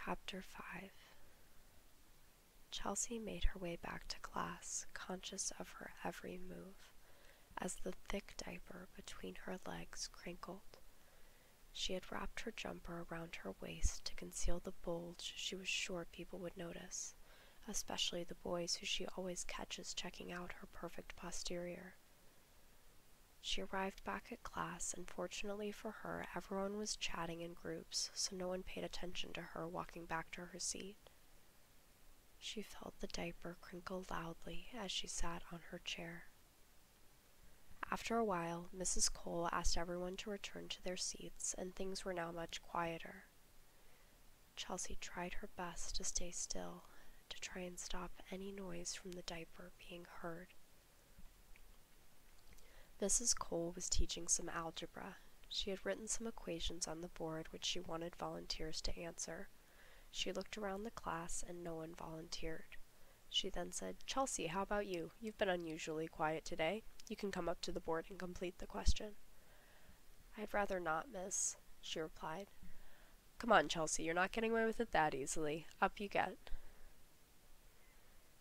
Chapter 5. Chelsea made her way back to class, conscious of her every move, as the thick diaper between her legs crinkled. She had wrapped her jumper around her waist to conceal the bulge she was sure people would notice, especially the boys who she always catches checking out her perfect posterior. She arrived back at class, and fortunately for her, everyone was chatting in groups, so no one paid attention to her walking back to her seat. She felt the diaper crinkle loudly as she sat on her chair. After a while, Mrs. Cole asked everyone to return to their seats, and things were now much quieter. Chelsea tried her best to stay still, to try and stop any noise from the diaper being heard. Mrs. Cole was teaching some algebra. She had written some equations on the board which she wanted volunteers to answer. She looked around the class and no one volunteered. She then said, "Chelsea, how about you? You've been unusually quiet today. You can come up to the board and complete the question." "I'd rather not, miss," she replied. "Come on, Chelsea, you're not getting away with it that easily. Up you get."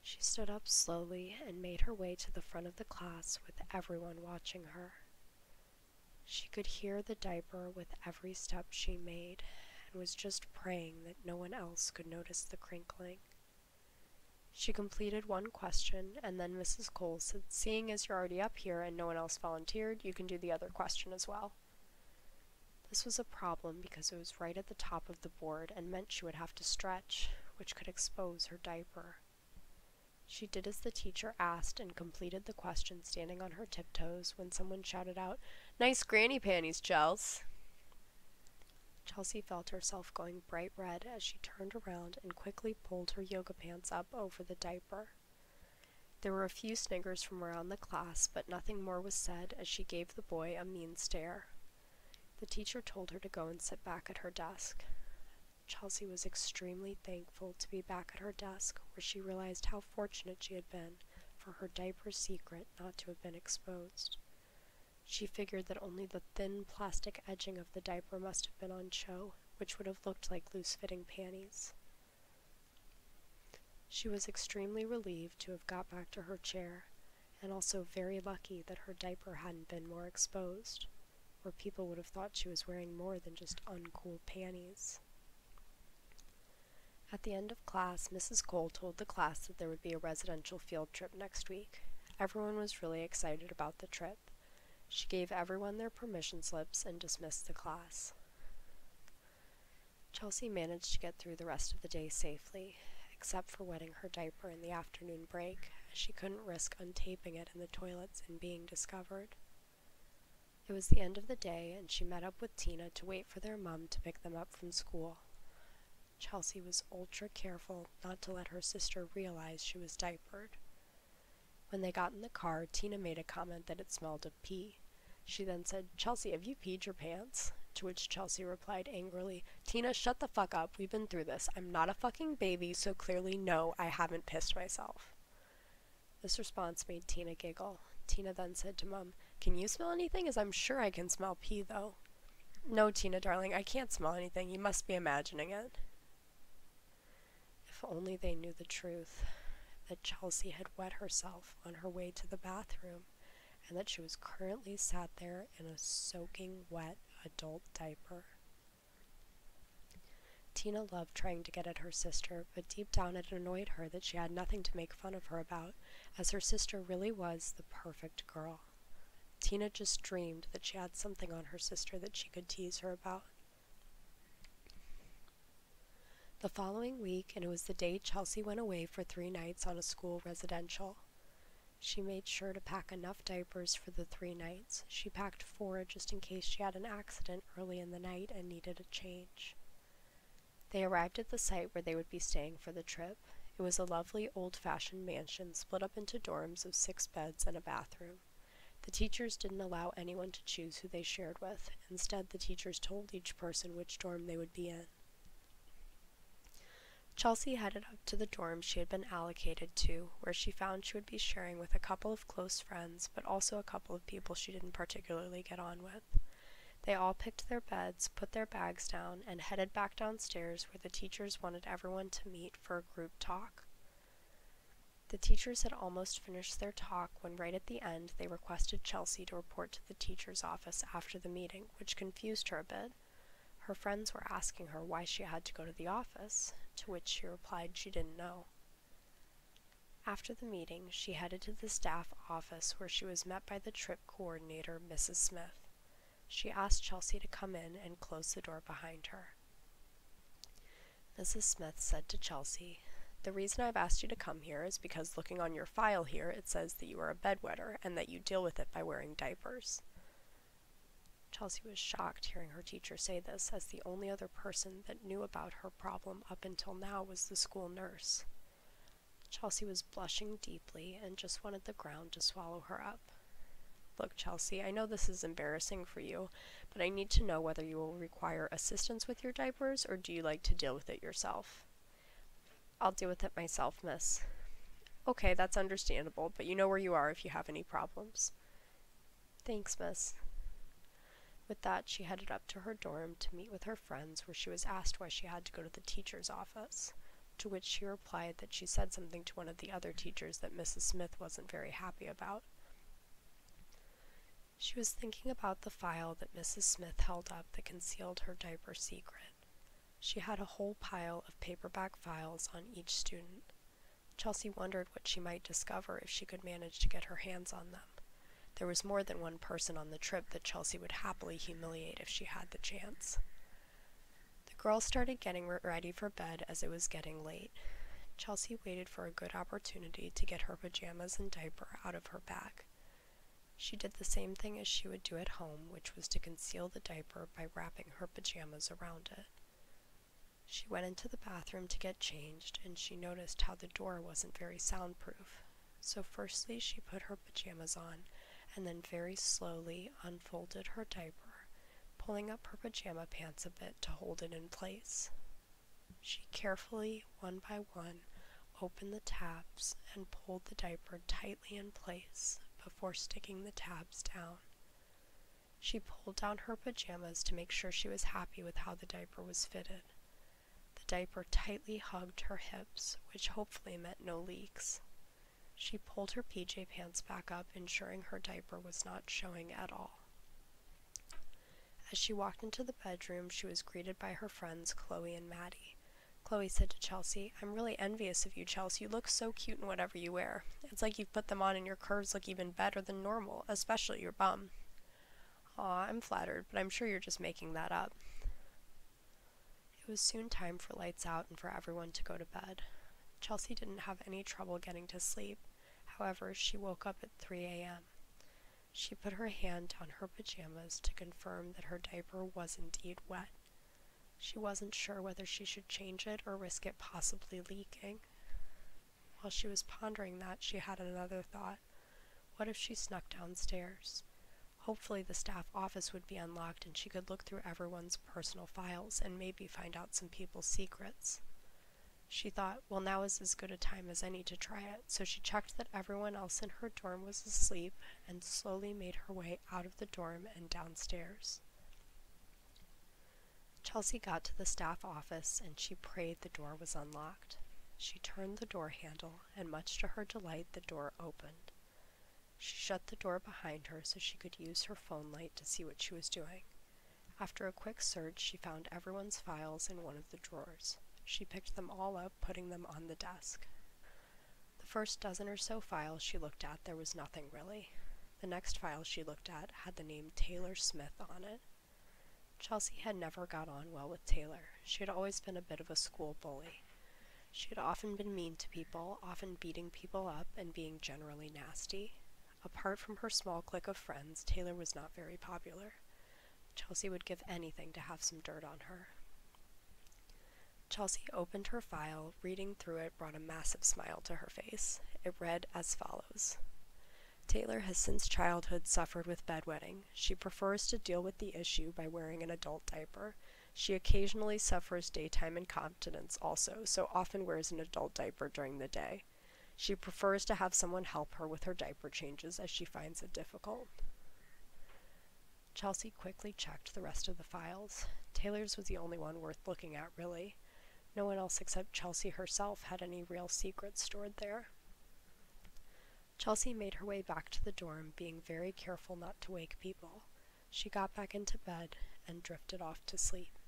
She stood up slowly and made her way to the front of the class with everyone watching her. She could hear the diaper with every step she made and was just praying that no one else could notice the crinkling. She completed one question, and then Mrs. Cole said, "Seeing as you're already up here and no one else volunteered, you can do the other question as well." This was a problem because it was right at the top of the board and meant she would have to stretch, which could expose her diaper. She did as the teacher asked and completed the question standing on her tiptoes when someone shouted out, "Nice granny panties, Chels." Chelsea felt herself going bright red as she turned around and quickly pulled her yoga pants up over the diaper. There were a few sniggers from around the class, but nothing more was said as she gave the boy a mean stare. The teacher told her to go and sit back at her desk. Chelsea was extremely thankful to be back at her desk, where she realized how fortunate she had been for her diaper secret not to have been exposed. She figured that only the thin plastic edging of the diaper must have been on show, which would have looked like loose-fitting panties. She was extremely relieved to have got back to her chair, and also very lucky that her diaper hadn't been more exposed, or people would have thought she was wearing more than just uncool panties. At the end of class, Mrs. Cole told the class that there would be a residential field trip next week. Everyone was really excited about the trip. She gave everyone their permission slips and dismissed the class. Chelsea managed to get through the rest of the day safely, except for wetting her diaper in the afternoon break, as she couldn't risk untaping it in the toilets and being discovered. It was the end of the day, and she met up with Tina to wait for their mom to pick them up from school. Chelsea was ultra careful not to let her sister realize she was diapered. When they got in the car, Tina made a comment that it smelled of pee. She then said, "Chelsea, have you peed your pants?" To which Chelsea replied angrily, "Tina, shut the fuck up. We've been through this. I'm not a fucking baby, so clearly no, I haven't pissed myself." This response made Tina giggle. Tina then said to Mom, "Can you smell anything? As I'm sure I can smell pee, though." "No, Tina, darling, I can't smell anything. You must be imagining it." If only they knew the truth, that Chelsea had wet herself on her way to the bathroom, and that she was currently sat there in a soaking wet adult diaper. Tina loved trying to get at her sister, but deep down it annoyed her that she had nothing to make fun of her about, as her sister really was the perfect girl. Tina just dreamed that she had something on her sister that she could tease her about. The following week, and it was the day Chelsea went away for 3 nights on a school residential. She made sure to pack enough diapers for the 3 nights. She packed 4 just in case she had an accident early in the night and needed a change. They arrived at the site where they would be staying for the trip. It was a lovely old-fashioned mansion split up into dorms of 6 beds and a bathroom. The teachers didn't allow anyone to choose who they shared with. Instead, the teachers told each person which dorm they would be in. Chelsea headed up to the dorm she had been allocated to, where she found she would be sharing with a couple of close friends, but also a couple of people she didn't particularly get on with. They all picked their beds, put their bags down, and headed back downstairs where the teachers wanted everyone to meet for a group talk. The teachers had almost finished their talk when right at the end they requested Chelsea to report to the teacher's office after the meeting, which confused her a bit. Her friends were asking her why she had to go to the office, to which she replied she didn't know. After the meeting, she headed to the staff office where she was met by the trip coordinator, Mrs. Smith. She asked Chelsea to come in and close the door behind her. Mrs. Smith said to Chelsea, "The reason I've asked you to come here is because looking on your file here it says that you are a bedwetter and that you deal with it by wearing diapers." Chelsea was shocked hearing her teacher say this, as the only other person that knew about her problem up until now was the school nurse. Chelsea was blushing deeply and just wanted the ground to swallow her up. "Look, Chelsea, I know this is embarrassing for you, but I need to know whether you will require assistance with your diapers or do you like to deal with it yourself?" "I'll deal with it myself, miss." "Okay, that's understandable, but you know where you are if you have any problems." "Thanks, miss." With that, she headed up to her dorm to meet with her friends, where she was asked why she had to go to the teacher's office, to which she replied that she said something to one of the other teachers that Mrs. Smith wasn't very happy about. She was thinking about the file that Mrs. Smith held up that concealed her diaper secret. She had a whole pile of paperback files on each student. Chelsea wondered what she might discover if she could manage to get her hands on them. There was more than one person on the trip that Chelsea would happily humiliate if she had the chance. The girls started getting ready for bed as it was getting late. Chelsea waited for a good opportunity to get her pajamas and diaper out of her bag. She did the same thing as she would do at home, which was to conceal the diaper by wrapping her pajamas around it. She went into the bathroom to get changed, and she noticed how the door wasn't very soundproof. So firstly she put her pajamas on, and then very slowly unfolded her diaper, pulling up her pajama pants a bit to hold it in place. She carefully, one by one, opened the tabs and pulled the diaper tightly in place before sticking the tabs down. She pulled down her pajamas to make sure she was happy with how the diaper was fitted. The diaper tightly hugged her hips, which hopefully meant no leaks. She pulled her PJ pants back up, ensuring her diaper was not showing at all. As she walked into the bedroom, she was greeted by her friends Chloe and Maddie. Chloe said to Chelsea, "I'm really envious of you, Chelsea. You look so cute in whatever you wear. It's like you've put them on and your curves look even better than normal, especially your bum." "Aw, I'm flattered, but I'm sure you're just making that up." It was soon time for lights out and for everyone to go to bed. Chelsea didn't have any trouble getting to sleep. However, she woke up at 3 a.m. She put her hand down her pajamas to confirm that her diaper was indeed wet. She wasn't sure whether she should change it or risk it possibly leaking. While she was pondering that, she had another thought. What if she snuck downstairs? Hopefully the staff office would be unlocked and she could look through everyone's personal files and maybe find out some people's secrets. She thought, well, now is as good a time as any to try it, so she checked that everyone else in her dorm was asleep and slowly made her way out of the dorm and downstairs. Chelsea got to the staff office and she prayed the door was unlocked. She turned the door handle, and much to her delight, the door opened. She shut the door behind her so she could use her phone light to see what she was doing. After a quick search, she found everyone's files in one of the drawers. She picked them all up, putting them on the desk. The first dozen or so files she looked at, there was nothing really. The next file she looked at had the name Taylor Smith on it. Chelsea had never got on well with Taylor. She had always been a bit of a school bully. She had often been mean to people, often beating people up and being generally nasty. Apart from her small clique of friends, Taylor was not very popular. Chelsea would give anything to have some dirt on her. Chelsea opened her file. Reading through it brought a massive smile to her face. It read as follows. Taylor has since childhood suffered with bedwetting. She prefers to deal with the issue by wearing an adult diaper. She occasionally suffers daytime incontinence also, so often wears an adult diaper during the day. She prefers to have someone help her with her diaper changes as she finds it difficult. Chelsea quickly checked the rest of the files. Taylor's was the only one worth looking at, really. No one else except Chelsea herself had any real secrets stored there. Chelsea made her way back to the dorm, being very careful not to wake people. She got back into bed and drifted off to sleep.